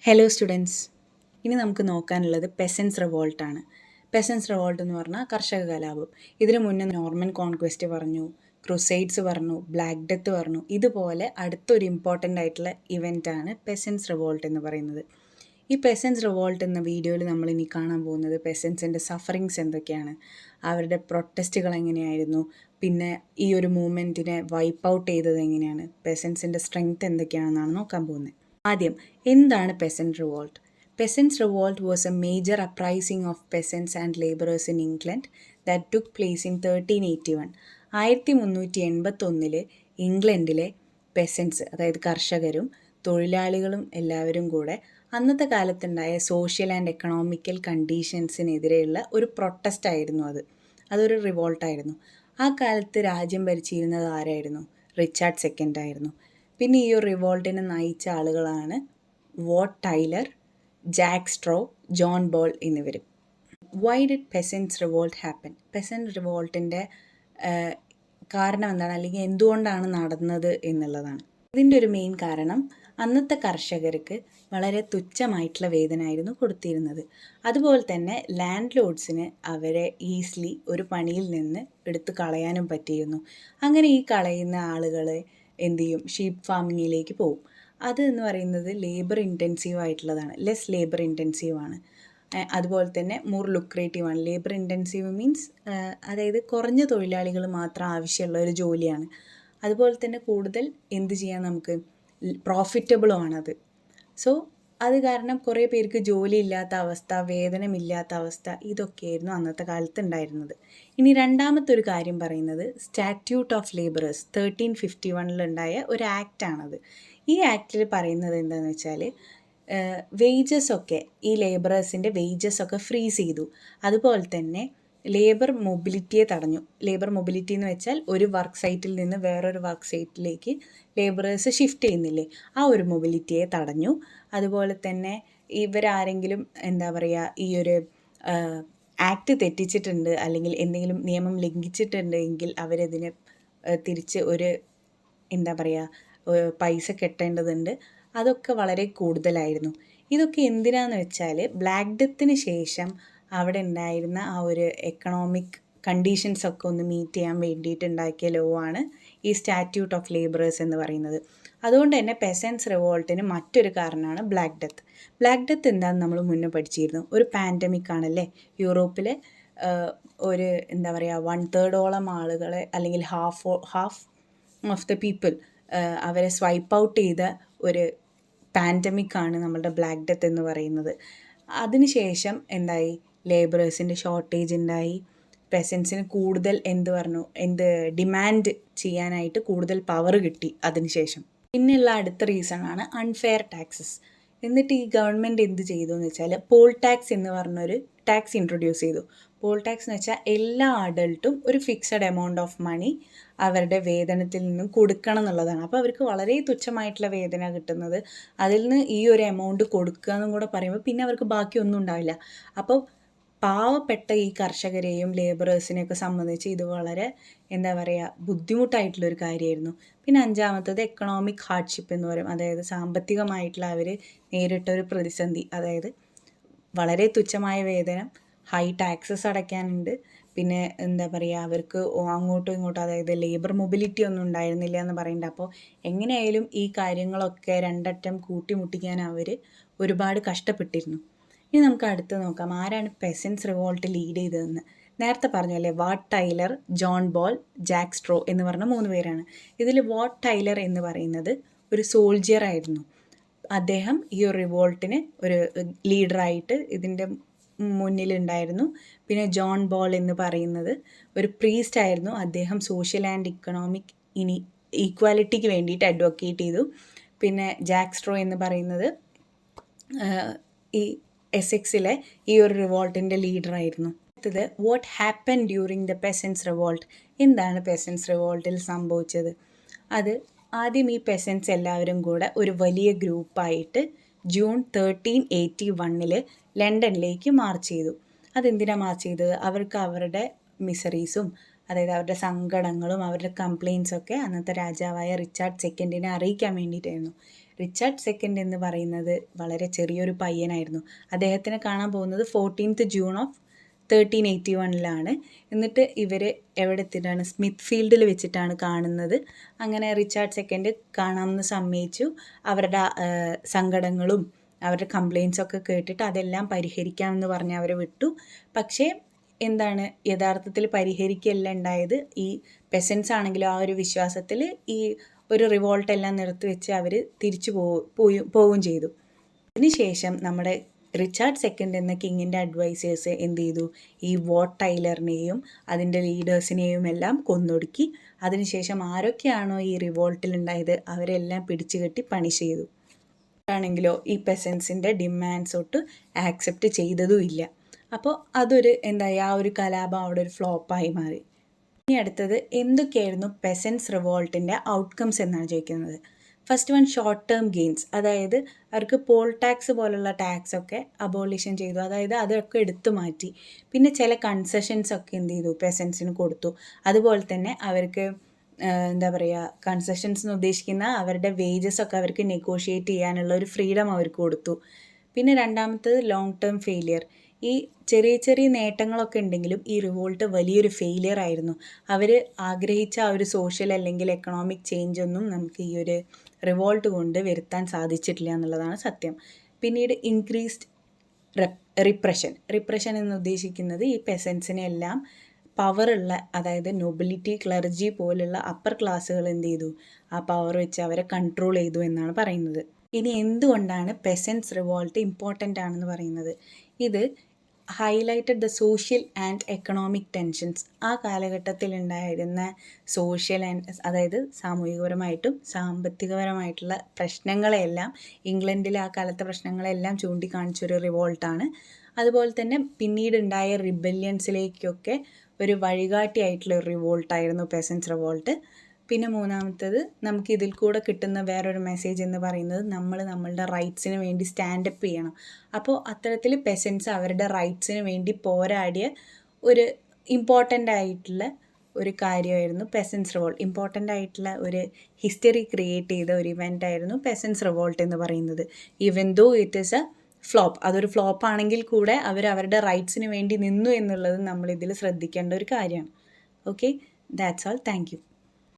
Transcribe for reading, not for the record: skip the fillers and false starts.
Hello students, ഇനി നമുക്ക് നോക്കാനുള്ളത് പെസൻസ് റിവോൾട്ടാണ്. പെസൻസ് revolt എന്ന് പറഞ്ഞാൽ കർഷക കലാപം. ഇതിനു മുന്നേ നോർമൻ കോൺക്വസ്റ്റ് പറഞ്ഞു, ക്രുസൈഡ്സ് പറഞ്ഞു, ബ്ലാക്ക് ഡെത്ത് പറഞ്ഞു. ഇതുപോലെ അടുത്തൊരു ഇമ്പോർട്ടൻ്റ് ആയിട്ടുള്ള ഇവൻ്റാണ് പെസൻസ് റിവോൾട്ട് എന്ന് പറയുന്നത്. ഈ പെസൻസ് റിവോൾട്ട് എന്ന വീഡിയോയിൽ നമ്മൾ ഇനി കാണാൻ പോകുന്നത് പെസൻസിൻ്റെ സഫറിങ്സ് എന്തൊക്കെയാണ്, അവരുടെ പ്രൊട്ടസ്റ്റുകൾ എങ്ങനെയായിരുന്നു, പിന്നെ ഈ ഒരു മൂവ്മെൻറ്റിനെ വൈപ്പ് ഔട്ട് ചെയ്തത് എങ്ങനെയാണ്, പെസൻസിൻ്റെ സ്ട്രെങ്ത് എന്തൊക്കെയാണെന്നാണ് നോക്കാൻ പോകുന്നത്. ആദ്യം, എന്താണ് peasant revolt? പെസൻസ് revolt was A major uprising of പെസൻസ് and labourers in England that took place in 1381. 1381 ഇംഗ്ലണ്ടിലെ പെസൻസ്, അതായത് കർഷകരും തൊഴിലാളികളും എല്ലാവരും കൂടെ അന്നത്തെ കാലത്തുണ്ടായ സോഷ്യൽ ആൻഡ് എക്കണോമിക്കൽ കണ്ടീഷൻസിനെതിരെയുള്ള ഒരു പ്രൊട്ടസ്റ്റ് ആയിരുന്നു അതൊരു റിവോൾട്ടായിരുന്നു. ആ കാലത്ത് രാജ്യം ഭരിച്ചിരുന്നത് ആരായിരുന്നു? റിച്ചാർഡ് സെക്കൻഡ് ആയിരുന്നു. പിന്നെ ഈ ഒരു റിവോൾട്ടിനെ നയിച്ച ആളുകളാണ് Wat Tyler, Jack Straw, John Ball എന്നിവർ. Why did peasants revolt happen? Peasant റിവോൾട്ടിൻ്റെ കാരണം എന്താണ്, അല്ലെങ്കിൽ എന്തുകൊണ്ടാണ് നടന്നത് എന്നുള്ളതാണ്. ഇതിൻ്റെ ഒരു മെയിൻ കാരണം, അന്നത്തെ കർഷകർക്ക് വളരെ തുച്ഛമായിട്ടുള്ള വേതനമായിരുന്നു കൊടുത്തിരുന്നത്. അതുപോലെ തന്നെ ലാൻഡ് ലോഡ്സിന് അവരെ ഈസിലി ഒരു പണിയിൽ നിന്ന് എടുത്തു കളയാനും പറ്റിയിരുന്നു. അങ്ങനെ ഈ കളയുന്ന ആളുകളെ എന്ത് ചെയ്യും? ഷീപ്പ് ഫാമിങ്ങിലേക്ക് പോകും. അത് എന്ന് പറയുന്നത് ലേബർ ഇൻറ്റൻസീവ് ആയിട്ടുള്ളതാണ്, ലെസ് ലേബർ ഇൻറ്റൻസീവാണ്. അതുപോലെ തന്നെ മോർ ലുക്രേറ്റീവാണ്. ലേബർ ഇൻറ്റൻസീവ് മീൻസ് അതായത് കുറഞ്ഞ തൊഴിലാളികൾ മാത്രം ആവശ്യമുള്ള ഒരു ജോലിയാണ്. അതുപോലെ തന്നെ കൂടുതൽ എന്ത് ചെയ്യാൻ നമുക്ക് പ്രോഫിറ്റബിളുമാണത്. സോ അത് കാരണം കുറേ പേർക്ക് ജോലി ഇല്ലാത്ത അവസ്ഥ, വേതനമില്ലാത്ത അവസ്ഥ, ഇതൊക്കെയായിരുന്നു അന്നത്തെ കാലത്ത് ഉണ്ടായിരുന്നത്. ഇനി രണ്ടാമത്തെ ഒരു കാര്യം പറയുന്നത് സ്റ്റാറ്റ്യൂട്ട് ഓഫ് ലേബറേഴ്സ് 1351 ഉണ്ടായ ഒരു ആക്റ്റാണത്. ഈ ആക്റ്റിൽ പറയുന്നത് എന്താണെന്ന് വെച്ചാൽ വേജസൊക്കെ, ഈ ലേബറേഴ്സിൻ്റെ വേജസൊക്കെ ഫ്രീസ് ചെയ്തു. അതുപോലെ തന്നെ ലേബർ മൊബിലിറ്റിയെ തടഞ്ഞു. ലേബർ മൊബിലിറ്റി എന്ന് വെച്ചാൽ ഒരു വർക്ക് സൈറ്റിൽ നിന്ന് വേറൊരു വർക്ക് സൈറ്റിലേക്ക് ലേബറേഴ്സ് ഷിഫ്റ്റ് ചെയ്യുന്നില്ലേ, ആ ഒരു മൊബിലിറ്റിയെ തടഞ്ഞു. അതുപോലെ തന്നെ ഇവരാരെങ്കിലും എന്താ പറയുക, ഈ ഒരു ആക്ട് തെറ്റിച്ചിട്ടുണ്ട് അല്ലെങ്കിൽ എന്തെങ്കിലും നിയമം ലംഘിച്ചിട്ടുണ്ട് എങ്കിൽ അവരതിന് തിരിച്ച് ഒരു എന്താ പറയുക പൈസ കെട്ടേണ്ടതുണ്ട്. അതൊക്കെ വളരെ കൂടുതലായിരുന്നു. ഇതൊക്കെ എന്തിനാന്ന് വെച്ചാൽ ബ്ലാക്ക് ഡെത്തിന് ശേഷം അവിടെ ഉണ്ടായിരുന്ന ആ ഒരു എക്കണോമിക് കണ്ടീഷൻസൊക്കെ ഒന്ന് മീറ്റ് ചെയ്യാൻ വേണ്ടിയിട്ട് ഉണ്ടാക്കിയ ലോ ആണ് ഈ സ്റ്റാറ്റ്യൂട്ട് ഓഫ് ലേബറേഴ്സ് എന്ന് പറയുന്നത്. അതുകൊണ്ട് തന്നെ പെസൻസ് റിവോൾട്ടിന് മറ്റൊരു കാരണമാണ് ബ്ലാക്ക് ഡെത്ത്. ബ്ലാക്ക് ഡെത്ത് എന്താണെന്ന് നമ്മൾ മുന്നേ പഠിച്ചിരുന്നു. ഒരു പാൻഡമിക് ആണല്ലേ. യൂറോപ്പിലെ ഒരു എന്താ പറയുക 1/3 ആളുകളെ അല്ലെങ്കിൽ ഹാഫ് ഓഫ് ദ പീപ്പിൾ അവരെ സ്വൈപ്പ് ഔട്ട് ചെയ്ത ഒരു പാൻഡമിക്കാണ് നമ്മളുടെ ബ്ലാക്ക് ഡെത്ത് എന്ന് പറയുന്നത്. അതിനുശേഷം എന്തായി? ലേബറേഴ്സിൻ്റെ ഷോർട്ടേജ് ഉണ്ടായി. പെസൻസിന് കൂടുതൽ ഡിമാൻഡ് ചെയ്യാനായിട്ട് കൂടുതൽ പവർ കിട്ടി അതിനുശേഷം. പിന്നെയുള്ള അടുത്ത റീസണാണ് അൺഫെയർ ടാക്സസ്. എന്നിട്ട് ഈ ഗവൺമെൻറ് എന്ത് ചെയ്തു എന്ന് വെച്ചാൽ പോൾ ടാക്സ് എന്ന് പറഞ്ഞൊരു ടാക്സ് ഇൻട്രൊഡ്യൂസ് ചെയ്തു. പോൾ ടാക്സ് എന്ന് വെച്ചാൽ എല്ലാ അഡൾട്ടും ഒരു ഫിക്സഡ് എമൗണ്ട് ഓഫ് മണി അവരുടെ വേതനത്തിൽ നിന്നും കൊടുക്കണം എന്നുള്ളതാണ്. അപ്പോൾ അവർക്ക് വളരെ തുച്ഛമായിട്ടുള്ള വേതന കിട്ടുന്നത്, അതിൽ നിന്ന് ഈ ഒരു എമൗണ്ട് കൊടുക്കുക എന്നും കൂടെ പറയുമ്പോൾ പിന്നെ അവർക്ക് ബാക്കിയൊന്നും ഉണ്ടാവില്ല. അപ്പോൾ പാവപ്പെട്ട ഈ കർഷകരെയും ലേബറേഴ്സിനെയൊക്കെ സംബന്ധിച്ച് ഇത് വളരെ എന്താ പറയുക ബുദ്ധിമുട്ടായിട്ടുള്ളൊരു കാര്യമായിരുന്നു. പിന്നെ അഞ്ചാമത്തത് എക്കണോമിക് ഹാർഡ്ഷിപ്പ് എന്ന് പറയും. അതായത് സാമ്പത്തികമായിട്ടുള്ള അവർ നേരിട്ടൊരു പ്രതിസന്ധി. അതായത് വളരെ തുച്ഛമായ വേതനം, ഹൈ ടാക്സസ് അടയ്ക്കാനുണ്ട്, പിന്നെ എന്താ പറയുക അവർക്ക് അങ്ങോട്ടും ഇങ്ങോട്ടും അതായത് ലേബർ മൊബിലിറ്റി ഒന്നും ഉണ്ടായിരുന്നില്ല എന്ന് പറയുന്നുണ്ട്. അപ്പോൾ എങ്ങനെയായാലും ഈ കാര്യങ്ങളൊക്കെ രണ്ടറ്റം കൂട്ടിമുട്ടിക്കാൻ അവർ ഒരുപാട് കഷ്ടപ്പെട്ടിരുന്നു. ഇനി നമുക്ക് അടുത്ത് നോക്കാം, ആരാണ് പെസൻസ് റിവോൾട്ട് ലീഡ് ചെയ്തതെന്ന്. നേരത്തെ പറഞ്ഞല്ലേ, Wat Tyler, John Ball, Jack Straw എന്ന് പറഞ്ഞ 3 പേരാണ്. ഇതിൽ വാട്ട് ടൈലർ എന്ന് പറയുന്നത് ഒരു സോൾജിയർ ആയിരുന്നു. അദ്ദേഹം ഈ ഒരു റിവോൾട്ടിന് ഒരു ലീഡറായിട്ട് ഇതിൻ്റെ മുന്നിലുണ്ടായിരുന്നു. പിന്നെ ജോൺ ബോൾ എന്ന് പറയുന്നത് ഒരു പ്രീസ്റ്റ് ആയിരുന്നു. അദ്ദേഹം സോഷ്യൽ ആൻഡ് ഇക്കണോമിക് ഈക്വാലിറ്റിക്ക് വേണ്ടിയിട്ട് അഡ്വക്കേറ്റ് ചെയ്തു. പിന്നെ ജാക്ക് സ്ട്രോ എന്ന് പറയുന്നത് ഈ എസെക്സിലെ ഈ ഒരു റിവോൾട്ടിൻ്റെ ലീഡറായിരുന്നു. അടുത്തത് what happen during the പെസൻസ് revolt. എന്താണ് പെസൻസ് റിവോൾട്ടിൽ സംഭവിച്ചത്? അത് ആദ്യം ഈ പെസൻസ് എല്ലാവരും കൂടെ ഒരു വലിയ ഗ്രൂപ്പായിട്ട് ജൂൺ 1381 ലണ്ടനിലേക്ക് മാർച്ച് ചെയ്തു. അതെന്തിനാണ് മാർച്ച് ചെയ്തത്? അവർക്ക് അവരുടെ മിസറീസും അതായത് അവരുടെ സങ്കടങ്ങളും അവരുടെ കംപ്ലയിൻസൊക്കെ അന്നത്തെ രാജാവായ റിച്ചാർഡ് സെക്കൻഡിനെ അറിയിക്കാൻ വേണ്ടിയിട്ടായിരുന്നു. റിച്ചാർഡ് സെക്കൻഡ് എന്ന് പറയുന്നത് വളരെ ചെറിയൊരു പയ്യനായിരുന്നു. അദ്ദേഹത്തിനെ കാണാൻ പോകുന്നത് 14th ജൂൺ ഓഫ് 1381 എന്നിട്ട് ഇവർ എവിടെ എത്തിയിട്ടാണ്, സ്മിത്ത് ഫീൽഡിൽ വെച്ചിട്ടാണ് കാണുന്നത്. അങ്ങനെ റിച്ചാർഡ് സെക്കൻഡ് കാണാമെന്ന് സമ്മതിച്ചു. അവരുടെ സങ്കടങ്ങളും അവരുടെ കംപ്ലയിൻസൊക്കെ കേട്ടിട്ട് അതെല്ലാം പരിഹരിക്കാമെന്ന് പറഞ്ഞ് അവരെ വിട്ടു. പക്ഷേ എന്താണ്, യഥാർത്ഥത്തിൽ പരിഹരിക്കുകയല്ല ഉണ്ടായത്. ഈ പെസൻസ് ആണെങ്കിലും ആ ഒരു വിശ്വാസത്തിൽ ഈ ഒരു റിവോൾട്ട് എല്ലാം നിർത്തിവെച്ച് അവർ തിരിച്ചു പോവുകയും ചെയ്തു. അതിനുശേഷം നമ്മുടെ റിച്ചാർഡ് സെക്കൻഡ് എന്ന കിങ്ങിൻ്റെ അഡ്വൈസേഴ്സ് എന്ത് ചെയ്തു, ഈ വാട്ട് ടൈലറിനെയും അതിൻ്റെ ലീഡേഴ്സിനെയും എല്ലാം കൊന്നൊടുക്കി. അതിനുശേഷം ആരൊക്കെയാണോ ഈ റിവോൾട്ടിലുണ്ടായത് അവരെല്ലാം പിടിച്ചു കെട്ടി പണിഷ് ചെയ്തു. ആണെങ്കിലോ ഈ പെസൻസിൻ്റെ ഡിമാൻഡ്സ് ഒട്ട് ആക്സെപ്റ്റ് ചെയ്തതും ഇല്ല. അപ്പോൾ അതൊരു എന്തായി, ആ ഒരു കലാപം അവിടെ ഒരു ഫ്ലോപ്പായി മാറി. ഇനി അടുത്തത് എന്തൊക്കെയായിരുന്നു പെസൻസ് റിവോൾട്ടിൻ്റെ ഔട്ട്കംസ് എന്നാണ് ചോദിക്കുന്നത്. First one, short term gains. അതായത് അവർക്ക് പോൾ ടാക്സ് പോലുള്ള ടാക്സ് ഒക്കെ അബോളിഷൻ ചെയ്തു, അതായത് അതൊക്കെ എടുത്തു മാറ്റി. പിന്നെ ചില കൺസെഷൻസ് ഒക്കെ എന്ത് ചെയ്തു, പെസൻസിന് കൊടുത്തു. അതുപോലെ തന്നെ അവർക്ക് എന്താ പറയുക, കൺസെഷൻസ് എന്ന് ഉദ്ദേശിക്കുന്ന അവരുടെ വേജസ് ഒക്കെ അവർക്ക് നെഗോഷിയേറ്റ് ചെയ്യാനുള്ള ഒരു ഫ്രീഡം അവർക്ക് കൊടുത്തു. പിന്നെ രണ്ടാമത്തത് ലോങ് ടേം ഫെയിലിയർ. ഈ ചെറിയ ചെറിയ നേട്ടങ്ങളൊക്കെ ഉണ്ടെങ്കിലും ഈ റിവോൾട്ട് വലിയൊരു ഫെയിലിയർ ആയിരുന്നു. അവർ ആഗ്രഹിച്ച ആ ഒരു സോഷ്യൽ അല്ലെങ്കിൽ എക്കണോമിക് ചേഞ്ച് ഒന്നും നമുക്ക് ഈ ഒരു റിവോൾട്ട് കൊണ്ട് വരുത്താൻ സാധിച്ചിട്ടില്ല എന്നുള്ളതാണ് സത്യം. പിന്നീട് ഇൻക്രീസ്ഡ് റിപ്രഷൻ എന്ന് ഉദ്ദേശിക്കുന്നത് ഈ പെസൻസിനെ എല്ലാം പവറുള്ള, അതായത് നൊബിലിറ്റി, ക്ലർജി പോലുള്ള അപ്പർ ക്ലാസ്സുകൾ എന്ത് ചെയ്തു, ആ പവർ വെച്ച് അവരെ കൺട്രോൾ ചെയ്തു എന്നാണ് പറയുന്നത്. ഇനി എന്തുകൊണ്ടാണ് പെസൻസ് റിവോൾട്ട് ഇമ്പോർട്ടൻ്റ് ആണെന്ന് പറയുന്നത്? ഇത് highlighted the social and economic tensions. ആ കാലഘട്ടത്തിൽ ഉണ്ടായിരുന്ന സോഷ്യൽ ആൻഡ്, അതായത് സാമൂഹികപരമായിട്ടും സാമ്പത്തികപരമായിട്ടുള്ള പ്രശ്നങ്ങളെല്ലാം, ഇംഗ്ലണ്ടിലെ ആ കാലത്തെ പ്രശ്നങ്ങളെല്ലാം ചൂണ്ടിക്കാണിച്ചൊരു റിവോൾട്ടാണ്. അതുപോലെ തന്നെ പിന്നീട് ഉണ്ടായ റിബല്യൻസിലേക്കൊക്കെ ഒരു വഴികാട്ടിയായിട്ടുള്ള ഒരു റിവോൾട്ടായിരുന്നു പെസൻസ് റിവോൾട്ട്. പിന്നെ മൂന്നാമത്തത്, നമുക്ക് ഇതിൽ കൂടെ കിട്ടുന്ന വേറൊരു മെസ്സേജ് എന്ന് പറയുന്നത് നമ്മളുടെ റൈറ്റ്സിന് വേണ്ടി സ്റ്റാൻഡപ്പ് ചെയ്യണം. അപ്പോൾ അത്തരത്തിൽ പെസൻസ് അവരുടെ റൈറ്റ്സിന് വേണ്ടി പോരാടിയ ഒരു ഇമ്പോർട്ടൻ്റ് ആയിട്ടുള്ള ഒരു കാര്യമായിരുന്നു പെസൻസ് റിവോൾട്ട്. ഇമ്പോർട്ടൻ്റ് ആയിട്ടുള്ള ഒരു ഹിസ്റ്ററി ക്രിയേറ്റ് ചെയ്ത ഒരു ഇവൻ്റ് ആയിരുന്നു പെസൻസ് റിവോൾട്ട് എന്ന് പറയുന്നത്. Even though it is a flop, അതൊരു ഫ്ലോപ്പ് ആണെങ്കിൽ കൂടെ അവർ അവരുടെ റൈറ്റ്സിന് വേണ്ടി നിന്നു എന്നുള്ളത് നമ്മളിതിൽ ശ്രദ്ധിക്കേണ്ട ഒരു കാര്യമാണ്. Okay, that's all. Thank you.